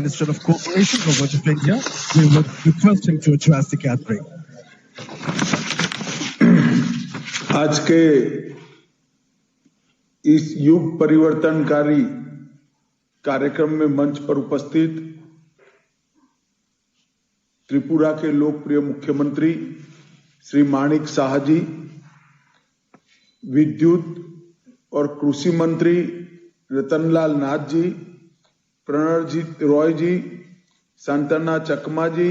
Minister of Cooperation, Government of India, we would request him to address the gathering. आज के इस युग परिवर्तनकारी कार्यक्रम में मंच पर उपस्थित त्रिपुरा के लोकप्रिय मुख्यमंत्री श्री माणिक साहा जी, विद्युत और कृषि मंत्री रतनलाल नाथ जी, प्रणरजीत रॉय जी, सांतना चकमा जी,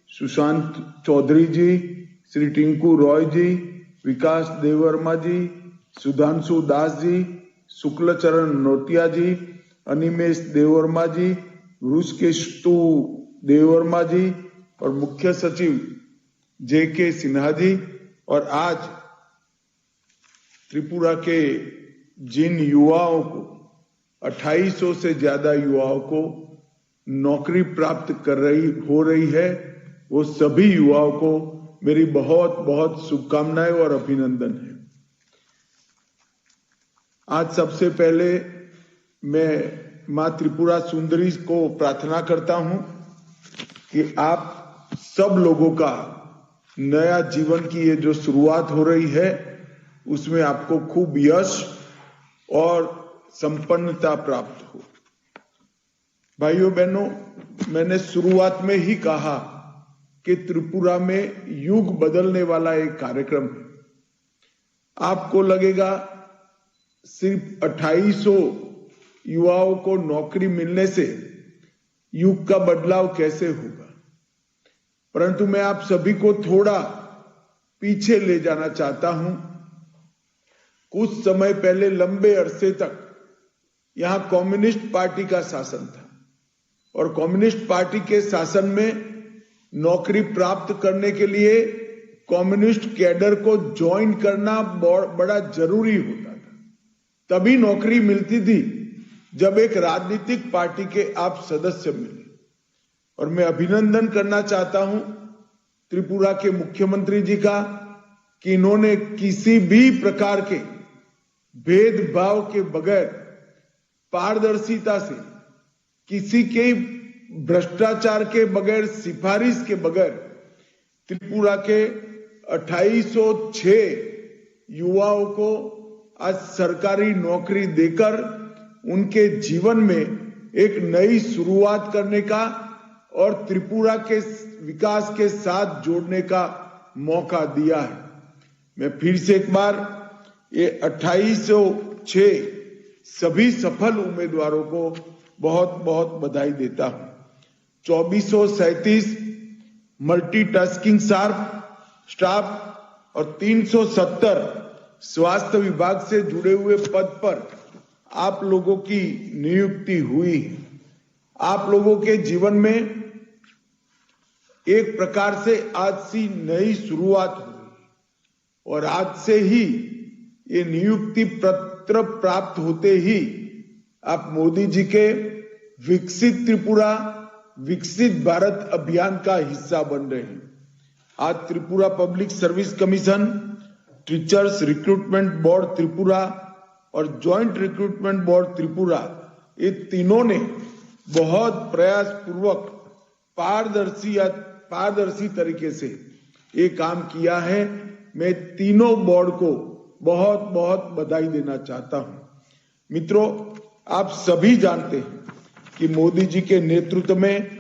सुशांत चौधरी जी, श्री टिंकू रॉय जी, विकास देवर्मा जी, सुधांशु दास जी, शुक्लचरण नोटिया जी, अनिमेश देवर्मा जी, वृषकेशु देवर्मा जी और मुख्य सचिव JK सिन्हा जी, और आज त्रिपुरा के जिन युवाओं को 2800 से ज्यादा युवाओं को नौकरी प्राप्त हो रही है, वो सभी युवाओं को मेरी बहुत बहुत शुभकामनाएं और अभिनंदन है। आज सबसे पहले मैं मां त्रिपुरा सुंदरी को प्रार्थना करता हूं कि आप सब लोगों का नया जीवन की ये जो शुरुआत हो रही है उसमें आपको खूब यश और संपन्नता प्राप्त हो। भाइयों बहनों, मैंने शुरुआत में ही कहा कि त्रिपुरा में युग बदलने वाला एक कार्यक्रम है। आपको लगेगा सिर्फ 2800 युवाओं को नौकरी मिलने से युग का बदलाव कैसे होगा, परंतु मैं आप सभी को थोड़ा पीछे ले जाना चाहता हूं। कुछ समय पहले लंबे अरसे तक यहां कम्युनिस्ट पार्टी का शासन था और कम्युनिस्ट पार्टी के शासन में नौकरी प्राप्त करने के लिए कम्युनिस्ट कैडर को ज्वाइन करना बड़ा जरूरी होता था। तभी नौकरी मिलती थी जब एक राजनीतिक पार्टी के आप सदस्य मिले। और मैं अभिनंदन करना चाहता हूं त्रिपुरा के मुख्यमंत्री जी का कि इन्होंने किसी भी प्रकार के भेदभाव के बगैर पारदर्शिता से, किसी के भ्रष्टाचार के बगैर, सिफारिश के बगैर त्रिपुरा के 2806 युवाओं को आज सरकारी नौकरी देकर उनके जीवन में एक नई शुरुआत करने का और त्रिपुरा के विकास के साथ जोड़ने का मौका दिया है। मैं फिर से एक बार ये 2806 सभी सफल उम्मीदवारों को बहुत बहुत बधाई देता हूं। 2437 मल्टीटास्किंग स्टाफ और 370 स्वास्थ्य विभाग से जुड़े हुए पद पर आप लोगों की नियुक्ति हुई है। आप लोगों के जीवन में एक प्रकार से आज सी नई शुरुआत हुई और आज से ही ये नियुक्ति पत्र प्राप्त होते ही आप मोदी जी के विकसित त्रिपुरा विकसित भारत अभियान का हिस्सा बन रहे हैं। आज Tripura public service commission, teachers recruitment board Tripura और ज्वाइंट रिक्रूटमेंट बोर्ड त्रिपुरा, ये तीनों ने बहुत प्रयास पूर्वक पारदर्शी तरीके से ये काम किया है। मैं तीनों बोर्ड को बहुत बहुत बधाई देना चाहता हूं। मित्रों, आप सभी जानते हैं कि मोदी जी के नेतृत्व में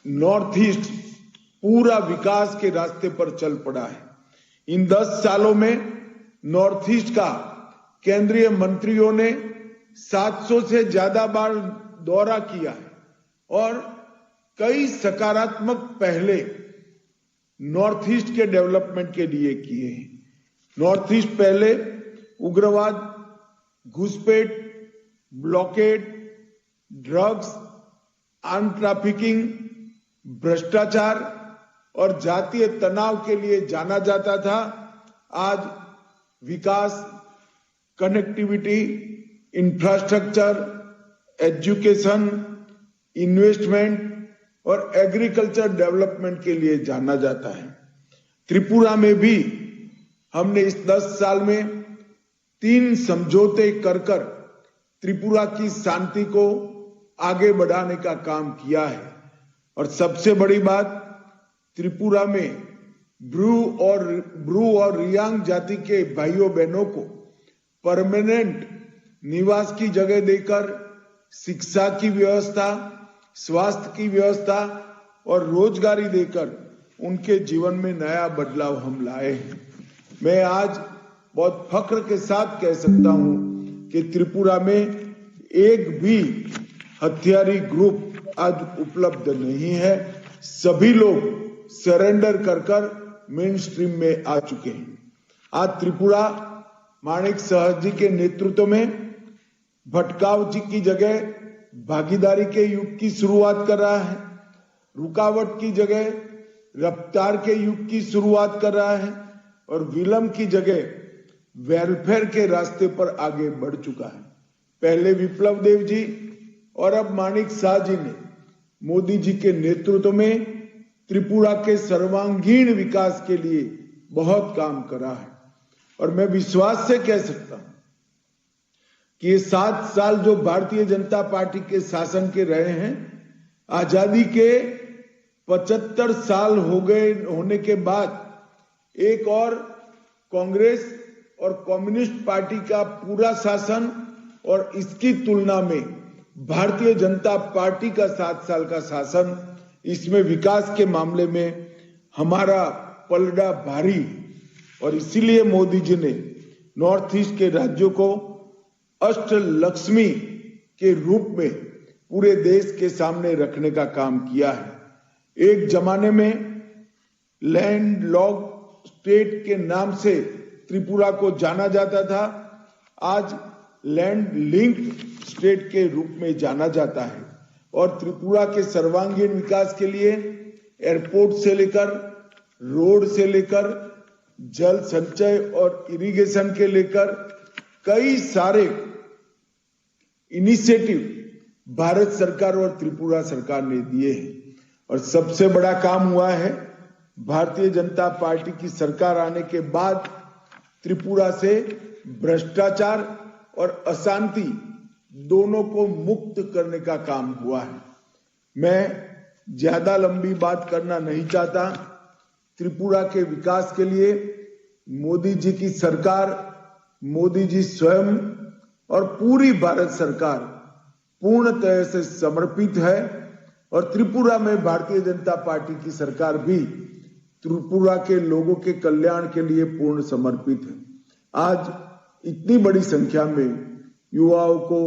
नॉर्थ ईस्ट पूरा विकास के रास्ते पर चल पड़ा है। इन 10 सालों में नॉर्थ ईस्ट का केंद्रीय मंत्रियों ने 700 से ज्यादा बार दौरा किया है और कई सकारात्मक पहले नॉर्थ ईस्ट के डेवलपमेंट के लिए किए हैं। नॉर्थ ईस्ट पहले उग्रवाद, घुसपैठ, ब्लॉकेड, ड्रग्स, आर्म ट्रैफिकिंग, भ्रष्टाचार और जातीय तनाव के लिए जाना जाता था। आज विकास, कनेक्टिविटी, इंफ्रास्ट्रक्चर, एजुकेशन, इन्वेस्टमेंट और एग्रीकल्चर डेवलपमेंट के लिए जाना जाता है। त्रिपुरा में भी हमने इस 10 साल में 3 समझौते कर त्रिपुरा की शांति को आगे बढ़ाने का काम किया है। और सबसे बड़ी बात, त्रिपुरा में ब्रू और रियांग जाति के भाइयों बहनों को परमानेंट निवास की जगह देकर शिक्षा की व्यवस्था, स्वास्थ्य की व्यवस्था और रोजगारी देकर उनके जीवन में नया बदलाव हम लाए हैं। मैं आज बहुत फख्र के साथ कह सकता हूं कि त्रिपुरा में एक भी हथियारी ग्रुप आज उपलब्ध नहीं है। सभी लोग सरेंडर कर मेन स्ट्रीम में आ चुके हैं। आज त्रिपुरा माणिक साहा जी के नेतृत्व में भटकाव जी की जगह भागीदारी के युग की शुरुआत कर रहा है, रुकावट की जगह रफ्तार के युग की शुरुआत कर रहा है और विलंब की जगह वेलफेयर के रास्ते पर आगे बढ़ चुका है। पहले विप्लव देव जी और अब माणिक साहा जी ने मोदी जी के नेतृत्व में त्रिपुरा के सर्वांगीण विकास के लिए बहुत काम करा है। और मैं विश्वास से कह सकता हूं कि ये 7 साल जो भारतीय जनता पार्टी के शासन के रहे हैं, आजादी के 75 साल हो गए होने के बाद एक और कांग्रेस और कम्युनिस्ट पार्टी का पूरा शासन और इसकी तुलना में भारतीय जनता पार्टी का 7 साल का शासन, इसमें विकास के मामले में हमारा पलड़ा भारी। और इसीलिए मोदी जी ने नॉर्थ ईस्ट के राज्यों को अष्टलक्ष्मी के रूप में पूरे देश के सामने रखने का काम किया है। एक जमाने में लैंड लॉक स्टेट के नाम से त्रिपुरा को जाना जाता था, आज लैंड लिंक स्टेट के रूप में जाना जाता है। और त्रिपुरा के सर्वांगीण विकास के लिए एयरपोर्ट से लेकर रोड से लेकर जल संचय और इरिगेशन के लेकर कई सारे इनिशिएटिव भारत सरकार और त्रिपुरा सरकार ने दिए हैं। और सबसे बड़ा काम हुआ है, भारतीय जनता पार्टी की सरकार आने के बाद त्रिपुरा से भ्रष्टाचार और अशांति दोनों को मुक्त करने का काम हुआ है। मैं ज्यादा लंबी बात करना नहीं चाहता। त्रिपुरा के विकास के लिए मोदी जी की सरकार, मोदी जी स्वयं और पूरी भारत सरकार पूर्णतः से समर्पित है। और त्रिपुरा में भारतीय जनता पार्टी की सरकार भी त्रिपुरा के लोगों के कल्याण के लिए पूर्ण समर्पित है। आज इतनी बड़ी संख्या में युवाओं को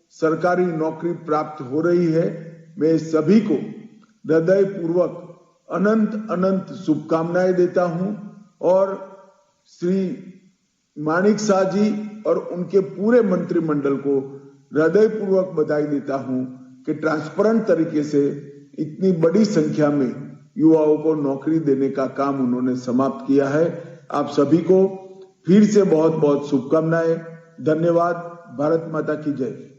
सरकारी नौकरी प्राप्त हो रही है। मैं सभी को हृदय पूर्वक अनंत अनंत शुभकामनाएं देता हूं और श्री माणिक साहा जी और उनके पूरे मंत्रिमंडल को हृदय पूर्वक बधाई देता हूं कि ट्रांसपेरेंट तरीके से इतनी बड़ी संख्या में युवाओं को नौकरी देने का काम उन्होंने समाप्त किया है। आप सभी को फिर से बहुत बहुत शुभकामनाएं। धन्यवाद। भारत माता की जय।